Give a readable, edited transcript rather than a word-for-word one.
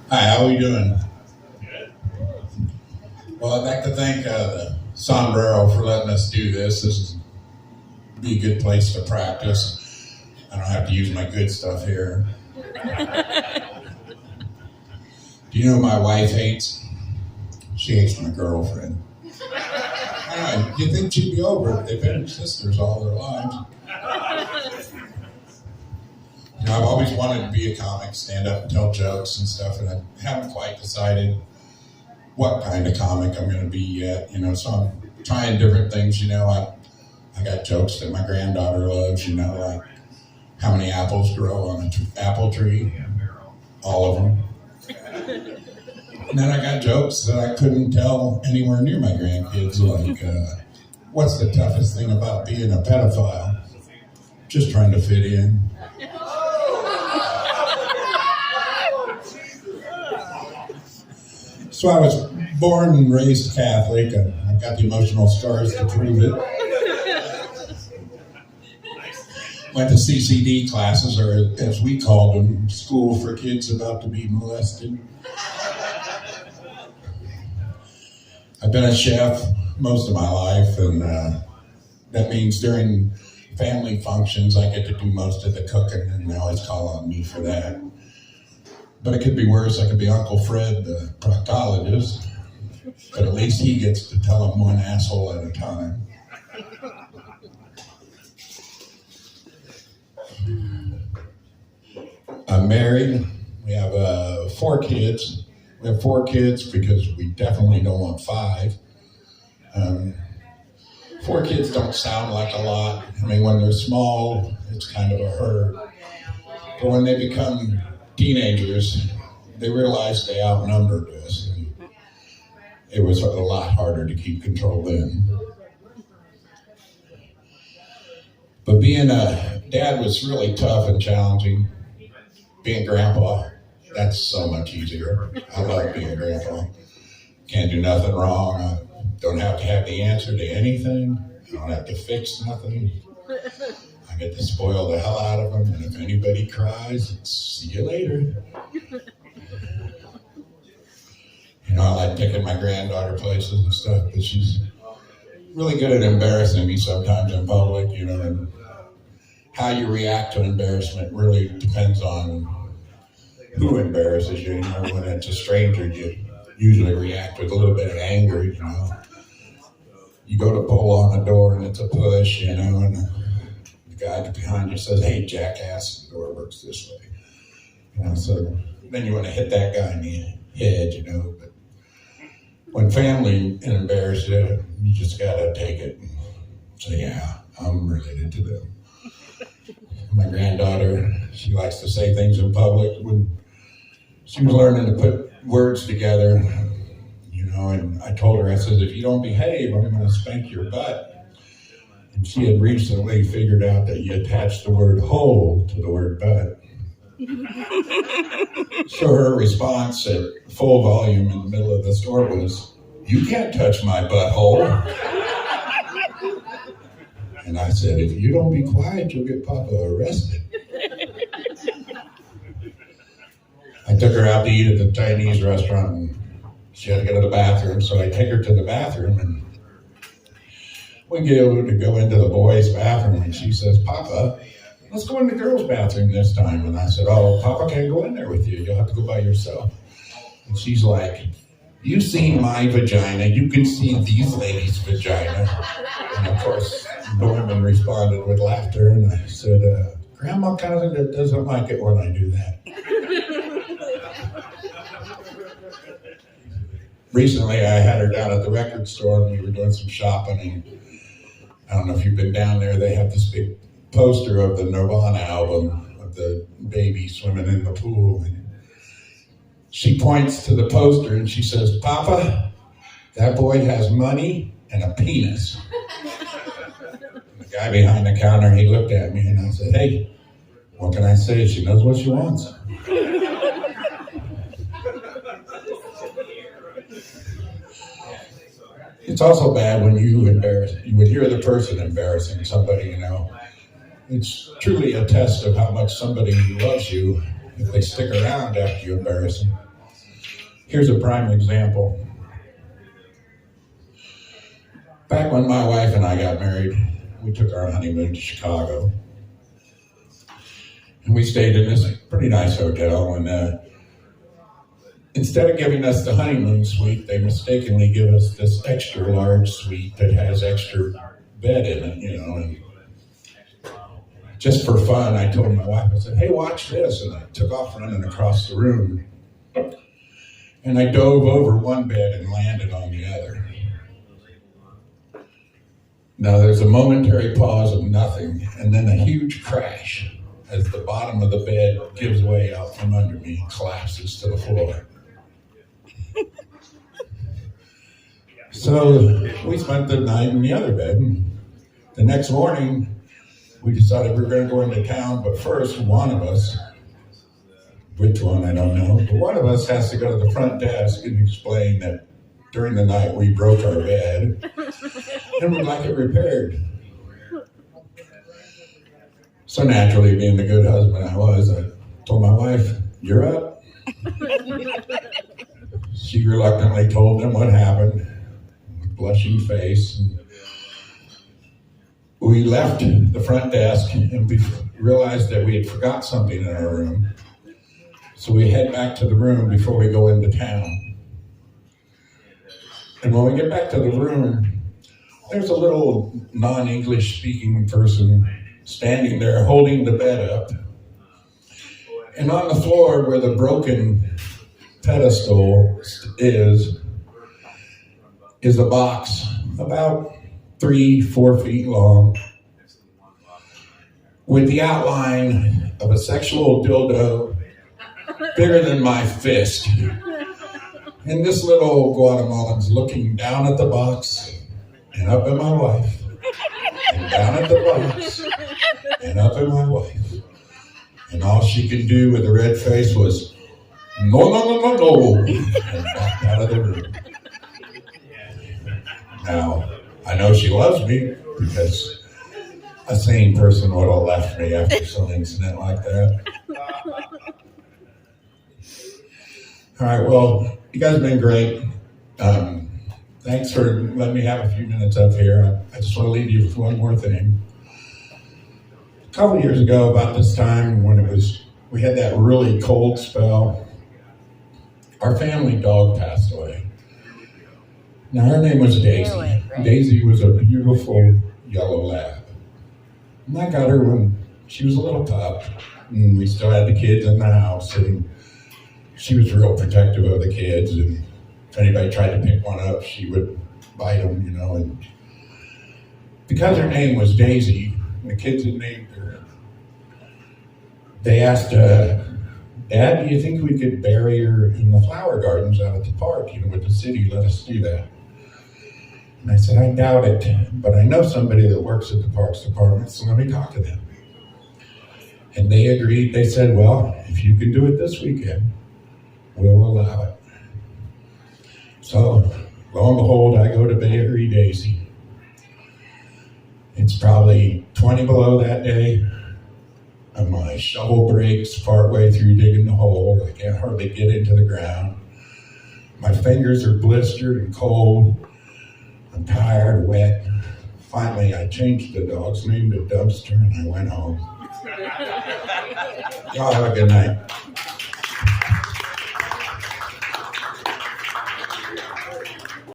Hi, how are you doing? Well, I'd like to thank the Sombrero for letting us do this. This is be a good place to practice. I don't have to use my good stuff here. Do you know my wife hates? She hates my girlfriend. You think she'd be over it? They've been sisters all their lives. I've always wanted to be a comic, stand up and tell jokes and stuff, and I haven't quite decided what kind of comic I'm going to be yet. So I'm trying different things. I got jokes that my granddaughter loves. Like how many apples grow on an apple tree? All of them. And then I got jokes that I couldn't tell anywhere near my grandkids, like what's the toughest thing about being a pedophile? Just trying to fit in. So I was born and raised Catholic, and I've got the emotional scars to prove it. Went to CCD classes, or as we called them, school for kids about to be molested. I've been a chef most of my life, and that means during family functions I get to do most of the cooking, and they always call on me for that. But it could be worse. I could be Uncle Fred, the proctologist, but at least he gets to tell them one asshole at a time. I'm married. We have 4 kids. We have 4 kids because we definitely don't want 5. 4 kids don't sound like a lot. I mean, when they're small, it's kind of a hurt. But when they become teenagers, they realize they outnumbered us. And it was a lot harder to keep control then. But being a dad was really tough and challenging. Being grandpa, that's so much easier. I love being grandpa. Can't do nothing wrong. I don't have to have the answer to anything. I don't have to fix nothing. I get to spoil the hell out of them, and if anybody cries, it's see you later. I like taking my granddaughter places and stuff, but she's really good at embarrassing me sometimes in public, and how you react to embarrassment really depends on who embarrasses you. When it's a stranger, you usually react with a little bit of anger, You go to pull on the door and it's a push, and the guy behind you says, "Hey, jackass, the door works this way." So then you want to hit that guy in the head, but when family embarrasses you, you just gotta take it and say, "Yeah, I'm related to them." My granddaughter, she likes to say things in public. When she was learning to put words together, and I told her, I said, "If you don't behave, I'm going to spank your butt." And she had recently figured out that you attach the word hole to the word butt. So her response at full volume in the middle of the store was, "You can't touch my butthole." And I said, "If you don't be quiet, you'll get Papa arrested." I took her out to eat at the Chinese restaurant, and she had to go to the bathroom, so I take her to the bathroom, and we get able to go into the boys' bathroom, and she says, "Papa, let's go in the girls' bathroom this time." And I said, "Oh, Papa can't go in there with you. You'll have to go by yourself." And she's like, "You've seen my vagina. You can see these ladies' vagina." And of course, the women responded with laughter, and I said, "Grandma kind of doesn't like it when I do that." Recently, I had her down at the record store, and we were doing some shopping, and I don't know if you've been down there, they have this big poster of the Nirvana album of the baby swimming in the pool. And she points to the poster and she says, "Papa, that boy has money and a penis." The guy behind the counter, he looked at me, and I said, "Hey, what can I say? She knows what she wants." It's also bad when you would hear the person embarrassing somebody, It's truly a test of how much somebody loves you if they stick around after you embarrass them. Here's a prime example. Back when my wife and I got married, we took our honeymoon to Chicago. And we stayed in this pretty nice hotel. And instead of giving us the honeymoon suite, they mistakenly give us this extra large suite that has extra bed in it, you know. And just for fun, I told my wife, I said, hey, watch this. And I took off running across the room. And I dove over one bed and landed on the other. Now there's a momentary pause of nothing, and then a huge crash as the bottom of the bed gives way out from under me and collapses to the floor. So we spent the night in the other bed. And the next morning, we decided we were going to go into town, but first, one of us, which one I don't know, but one of us has to go to the front desk and explain that during the night we broke our bed and we'd like it repaired. So naturally, being the good husband I was, I told my wife, you're up. She reluctantly told them what happened, with blushing face. And we left the front desk and we realized that we had forgot something in our room. So we head back to the room before we go into town. And when we get back to the room, there's a little non-English speaking person standing there holding the bed up. And on the floor where the broken pedestal is a box about 3-4 feet long with the outline of a sexual dildo bigger than my fist. And this little Guatemalan's looking down at the box and up at my wife, and down at the box and up at my wife. And all she could do with a red face was, no, no, no, no, no, and walked out of the room. Now, I know she loves me because a sane person would have left me after some incident like that. All right, well, you guys have been great. Thanks for letting me have a few minutes up here. I just want to leave you with one more thing. A couple of years ago, about this time, when we had that really cold spell, our family dog passed away. Now, her name was Daisy. Daisy was a beautiful yellow lab. And I got her when she was a little pup, and we still had the kids in the house, and she was real protective of the kids, and if anybody tried to pick one up, she would bite them, you know. And because her name was Daisy, and the kids had named her, they asked, Dad, do you think we could bury her in the flower gardens out at the park? You know, would the city let us do that? And I said, I doubt it, but I know somebody that works at the Parks Department, so let me talk to them. And they agreed. They said, well, if you can do it this weekend, we'll allow it. So, lo and behold, I go to bury Daisy. It's probably 20 below that day, and my shovel breaks partway through digging the hole. I can't hardly get into the ground. My fingers are blistered and cold. I'm tired, wet. Finally, I changed the dog's name to Dumpster, and I went home. Y'all have a good night.